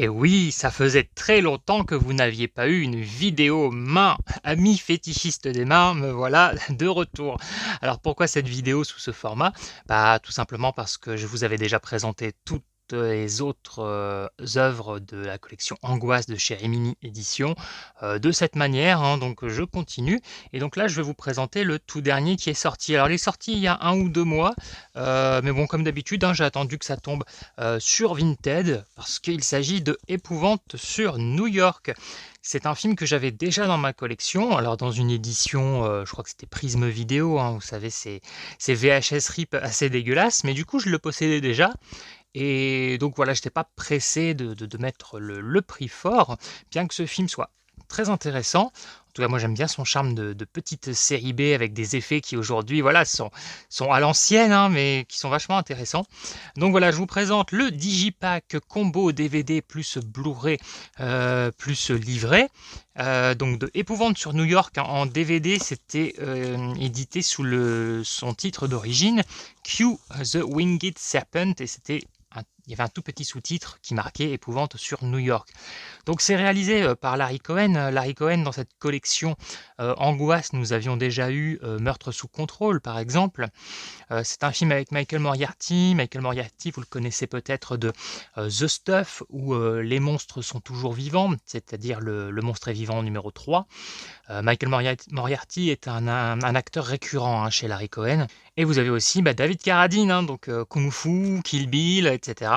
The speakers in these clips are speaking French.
Et oui, ça faisait très longtemps que vous n'aviez pas eu une vidéo main. Amis fétichistes des mains, me voilà de retour. Alors pourquoi cette vidéo sous ce format? Bah tout simplement parce que je vous avais déjà présenté toutes les autres œuvres de la collection Angoisse de chez Rimini Éditions de cette manière, hein, donc je continue. Et donc là je vais vous présenter le tout dernier qui est sorti. Alors il est sorti il y a 1 ou 2 mois, mais bon comme d'habitude, hein, j'ai attendu que ça tombe sur Vinted, parce qu'il s'agit de Épouvante sur New York. C'est un film que j'avais déjà dans ma collection, alors dans une édition, je crois que c'était Prisme Vidéo, hein, vous savez, c'est VHS RIP assez dégueulasse, mais du coup je le possédais déjà, et donc voilà, je n'étais pas pressé de mettre le prix fort, bien que ce film soit très intéressant. En tout cas, moi j'aime bien son charme de petite série B avec des effets qui aujourd'hui voilà, sont à l'ancienne, hein, mais qui sont vachement intéressants. Donc voilà, je vous présente le Digipack combo DVD plus Blu-ray plus livret. Donc de Épouvante sur New York, hein, en DVD, c'était édité sous son titre d'origine, Q the Winged Serpent, et il y avait un tout petit sous-titre qui marquait Épouvante sur New York. Donc c'est réalisé par Larry Cohen. Larry Cohen, dans cette collection Angoisse, nous avions déjà eu Meurtre sous contrôle, par exemple. C'est un film avec Michael Moriarty. Michael Moriarty, vous le connaissez peut-être de The Stuff, où les monstres sont toujours vivants, c'est-à-dire le monstre est vivant numéro 3. Michael Moriarty est un acteur récurrent, hein, chez Larry Cohen. Et vous avez aussi David Carradine, hein, donc Kung Fu, Kill Bill, etc.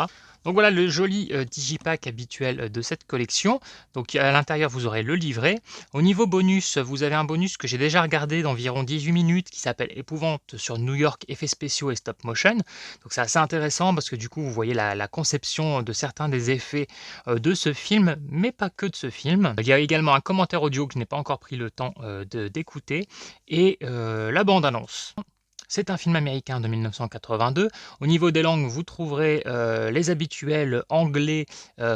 Donc voilà le joli digipack habituel de cette collection. Donc à l'intérieur, vous aurez le livret. Au niveau bonus, vous avez un bonus que j'ai déjà regardé d'environ 18 minutes qui s'appelle Épouvante sur New York, effets spéciaux et stop motion. Donc c'est assez intéressant parce que du coup, vous voyez la conception de certains des effets de ce film, mais pas que de ce film. Il y a également un commentaire audio que je n'ai pas encore pris le temps d'écouter, et la bande-annonce. C'est un film américain de 1982. Au niveau des langues, vous trouverez les habituels anglais,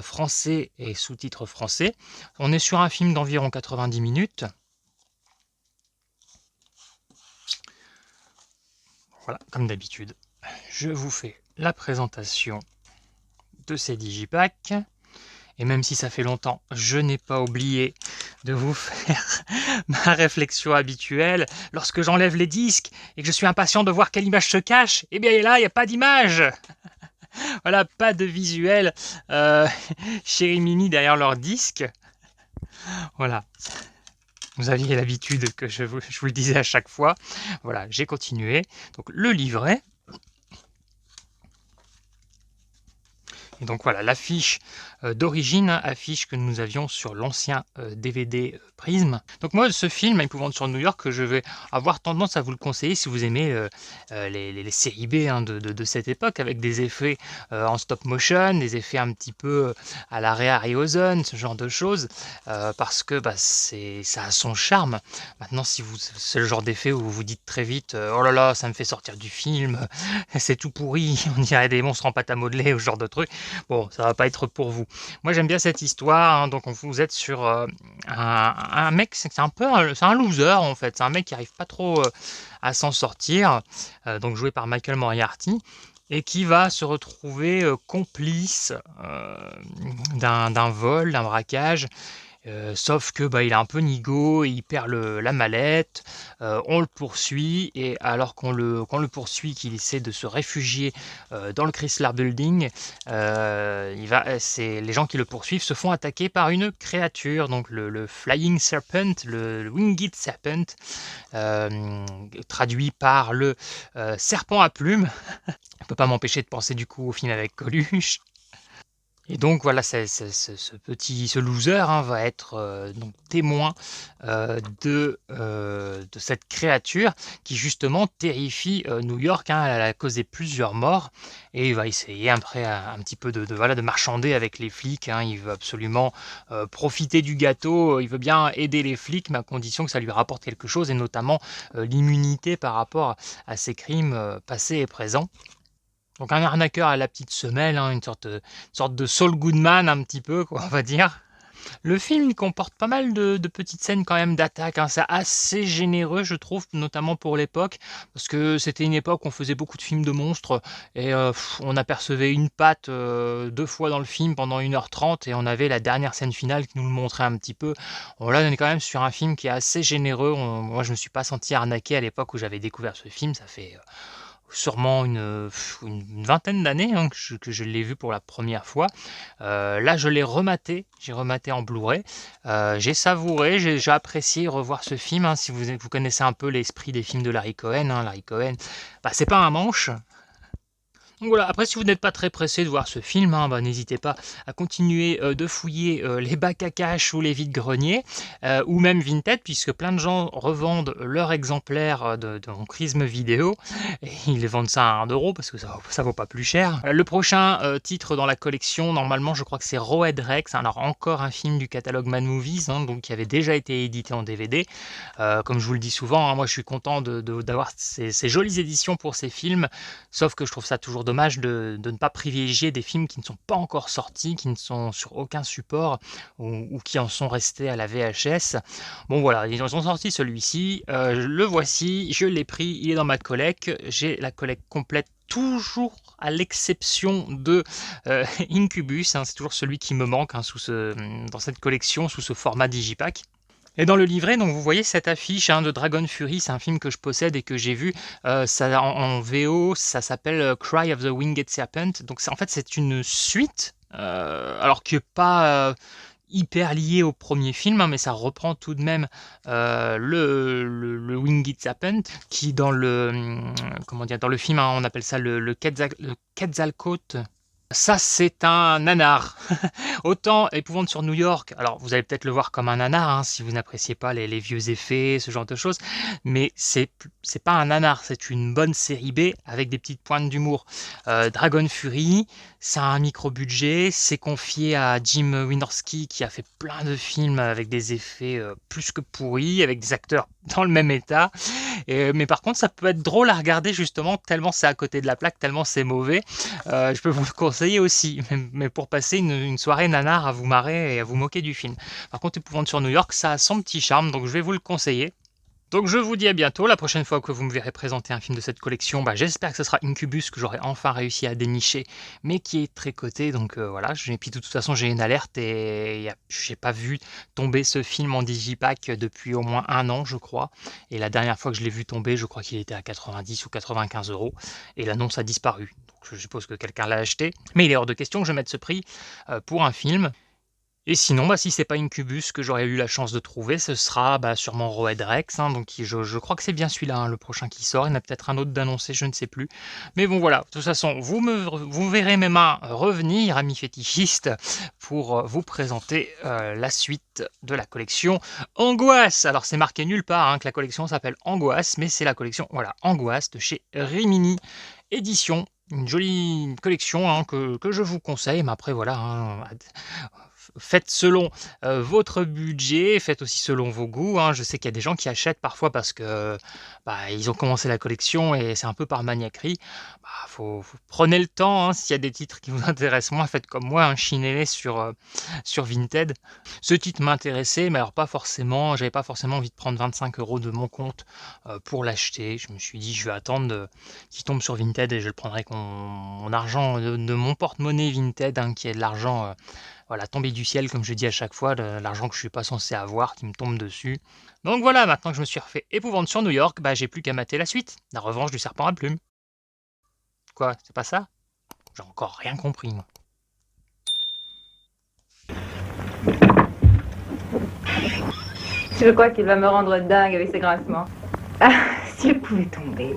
français et sous-titres français. On est sur un film d'environ 90 minutes. Voilà, comme d'habitude, je vous fais la présentation de ces digipacks. Et même si ça fait longtemps, je n'ai pas oublié de vous faire ma réflexion habituelle. Lorsque j'enlève les disques et que je suis impatient de voir quelle image se cache, eh bien là, il n'y a pas d'image. Voilà, pas de visuel chez Rimini derrière leur disque. Voilà. Vous aviez l'habitude que je vous le disais à chaque fois. Voilà, j'ai continué. Donc le livret. Et donc voilà, l'affiche d'origine, affiche que nous avions sur l'ancien DVD Prism. Donc moi, ce film, Épouvante sur New York, je vais avoir tendance à vous le conseiller si vous aimez les séries B, hein, de cette époque, avec des effets en stop motion, des effets un petit peu à la Ray Harryhausen, ce genre de choses, parce que ça a son charme. Maintenant, si c'est le genre d'effet où vous vous dites très vite oh là là, ça me fait sortir du film, c'est tout pourri, on dirait des monstres en pâte à modeler, ou ce genre de truc. Bon, ça va pas être pour vous. Moi, j'aime bien cette histoire, hein, donc vous êtes sur un mec, c'est un loser en fait. C'est un mec qui arrive pas trop à s'en sortir, donc joué par Michael Moriarty, et qui va se retrouver complice d'un vol, d'un braquage. Sauf que il est un peu nigo, il perd la mallette, on le poursuit, et alors qu'on le poursuit, qu'il essaie de se réfugier dans le Chrysler Building, les gens qui le poursuivent se font attaquer par une créature, donc le Flying Serpent, le Winged Serpent, traduit par le serpent à plumes. On peut pas m'empêcher de penser du coup au film avec Coluche. Et donc voilà, ce loser, hein, va être donc témoin de cette créature qui justement terrifie New York, hein. Elle a causé plusieurs morts, et il va essayer après un petit peu voilà, de marchander avec les flics, hein. Il veut absolument profiter du gâteau, il veut bien aider les flics, mais à condition que ça lui rapporte quelque chose, et notamment l'immunité par rapport à ses crimes passés et présents. Donc un arnaqueur à la petite semelle, hein, une sorte de Saul Goodman un petit peu, quoi, on va dire. Le film comporte pas mal de petites scènes quand même d'attaque, hein. C'est assez généreux, je trouve, notamment pour l'époque, parce que c'était une époque où on faisait beaucoup de films de monstres et on apercevait une patte, 2 fois dans le film pendant 1h30 et on avait la dernière scène finale qui nous le montrait un petit peu. Bon là, on est quand même sur un film qui est assez généreux. Moi, je me suis pas senti arnaqué à l'époque où j'avais découvert ce film. Ça fait, sûrement une vingtaine d'années, hein, que je l'ai vu pour la première fois. Là, je l'ai rematé, j'ai rematé en Blu-ray. J'ai savouré, j'ai apprécié revoir ce film, hein. Si vous connaissez un peu l'esprit des films de Larry Cohen, hein, Larry Cohen, bah, c'est pas un manche. Donc voilà, après si vous n'êtes pas très pressé de voir ce film, hein, bah, n'hésitez pas à continuer de fouiller les bacs à cash ou les vides-greniers, ou même Vinted, puisque plein de gens revendent leur exemplaire de mon Prisme vidéo, et ils les vendent ça à 1 € parce que ça vaut pas plus cher. Le prochain titre dans la collection, normalement je crois que c'est Rawhead Rex, hein, alors encore un film du catalogue Mad Movies, hein, donc qui avait déjà été édité en DVD. Comme je vous le dis souvent, hein, moi je suis content d'avoir ces jolies éditions pour ces films, sauf que je trouve ça toujours dommage de ne pas privilégier des films qui ne sont pas encore sortis, qui ne sont sur aucun support ou qui en sont restés à la VHS. Bon voilà, ils ont sorti celui-ci, le voici, je l'ai pris, il est dans ma collecte, j'ai la collecte complète toujours à l'exception de Incubus, hein, c'est toujours celui qui me manque, hein, dans cette collection, sous ce format digipack. Et dans le livret, donc vous voyez cette affiche, hein, de Dragon Fury, c'est un film que je possède et que j'ai vu, ça en VO, ça s'appelle Cry of the Winged Serpent. Donc en fait c'est une suite, alors qui est pas hyper liée au premier film, hein, mais ça reprend tout de même le Winged Serpent, qui dans comment dire, dans le film, hein, on appelle ça le Quetzalcoatl. Ça, c'est un nanar. Autant Épouvante sur New York, alors vous allez peut-être le voir comme un nanar, hein, si vous n'appréciez pas les vieux effets, ce genre de choses, mais c'est pas un nanar, c'est une bonne série B avec des petites pointes d'humour. Dragon Fury, c'est un micro-budget, c'est confié à Jim Wynorski qui a fait plein de films avec des effets plus que pourris, avec des acteurs dans le même état. Mais par contre, ça peut être drôle à regarder justement, tellement c'est à côté de la plaque, tellement c'est mauvais. Je peux vous le conseiller aussi, mais pour passer une soirée nanar à vous marrer et à vous moquer du film. Par contre, Épouvante sur New York, ça a son petit charme, donc je vais vous le conseiller. Donc je vous dis à bientôt, la prochaine fois que vous me verrez présenter un film de cette collection, bah, j'espère que ce sera Incubus que j'aurai enfin réussi à dénicher, mais qui est très coté, donc voilà. Et puis de toute façon j'ai une alerte et j'ai pas vu tomber ce film en digipack depuis au moins 1 an je crois, et la dernière fois que je l'ai vu tomber, je crois qu'il était à 90 ou 95 €, et l'annonce a disparu. Donc je suppose que quelqu'un l'a acheté, mais il est hors de question que je mette ce prix pour un film. Et sinon, bah, si c'est pas Incubus que j'aurais eu la chance de trouver, ce sera bah, sûrement Rawhead Rex, hein, donc je crois que c'est bien celui-là, hein, le prochain qui sort. Il y en a peut-être un autre d'annoncé, je ne sais plus. Mais bon voilà, de toute façon, vous verrez mes mains revenir, amis fétichistes, pour vous présenter la suite de la collection Angoisse. Alors c'est marqué nulle part, hein, que la collection s'appelle Angoisse, mais c'est la collection, voilà, Angoisse de chez Rimini Édition. Une jolie collection, hein, que je vous conseille, mais après voilà, hein, faites selon votre budget, faites aussi selon vos goûts, hein. Je sais qu'il y a des gens qui achètent parfois parce que bah, ils ont commencé la collection et c'est un peu par maniaquerie. Bah, prenez le temps, hein, s'il y a des titres qui vous intéressent moins, faites comme moi, hein, chinez-les sur Vinted. Ce titre m'intéressait, mais alors pas forcément, j'avais pas forcément envie de prendre 25 € de mon compte pour l'acheter. Je me suis dit, je vais attendre qu'il tombe sur Vinted et je le prendrai avec mon argent de mon porte-monnaie Vinted, hein, qui est de l'argent voilà, tombé du ciel, comme je dis à chaque fois, l'argent que je suis pas censé avoir, qui me tombe dessus. Donc voilà, maintenant que je me suis refait Épouvante sur New York, bah j'ai plus qu'à mater la suite, la revanche du serpent à plumes. Quoi, c'est pas ça? J'ai encore rien compris, moi. Je crois qu'il va me rendre dingue avec ses grincements. Ah, si elle pouvait tomber.